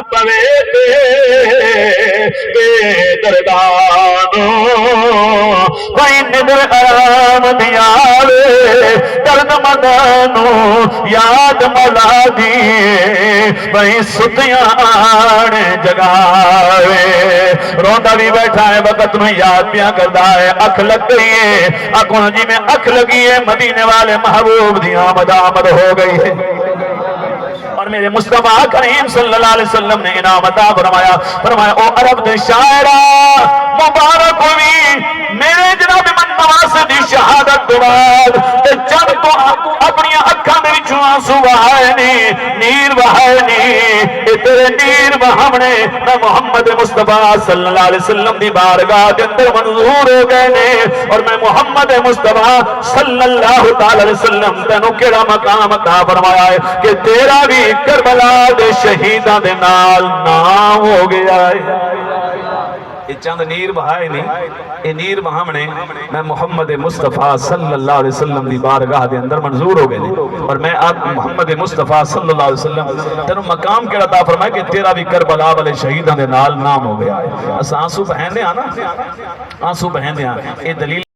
پوے بے دردانو بھائی ندر آرام دیاوے درد مدانو یاد ملا دیے بھائی ستیاں آنے جگاوے روندہ بھی بیٹھا ہے وقت میں یاد پیا کردا ہے اکھ لگ گئی ہے اکھوں جی میں اکھ لگی ہے مدینے والے محبوب دی آمد ہو گئی ہے اور میرے مصطفیٰ کریم صلی اللہ علیہ وسلم نے انعام عطا فرمایا او عرب دے شاعرہ مبارک ہوئی میرے جناب من نواسط شہادت کے بعد جب تو اپنی اکھاں دے وچوں آنسو بہائے نہیں نیر بہائے نہیں تیرے نیر بہاونے میں محمد مصطفیٰ صلی اللہ علیہ وسلم دی بارگاہ دے اندر منظور ہو گئے نے اور میں محمد مصطفیٰ صلی اللہ علیہ وسلم تینوں کیڑا مقام عطا فرمایا ہے کہ تیرا بھی کربلا دے شہیداں دے نال نام ہو گیا ہے یہ چند نیر بہائے نہیں یہ نیر بہامنے میں محمد مصطفیٰ صلی اللہ علیہ وسلم دی بارگاہ دے اندر منظور ہو گئے اور میں آپ محمد مصطفیٰ صلی اللہ علیہ وسلم تینوں مقام کے عطا فرمائے کہ تیرا بھی کربلا والے شہیداں دے نال نام ہو گیا ہے آنسو بہنے آنا آنسو بہنے آنا یہ دلیل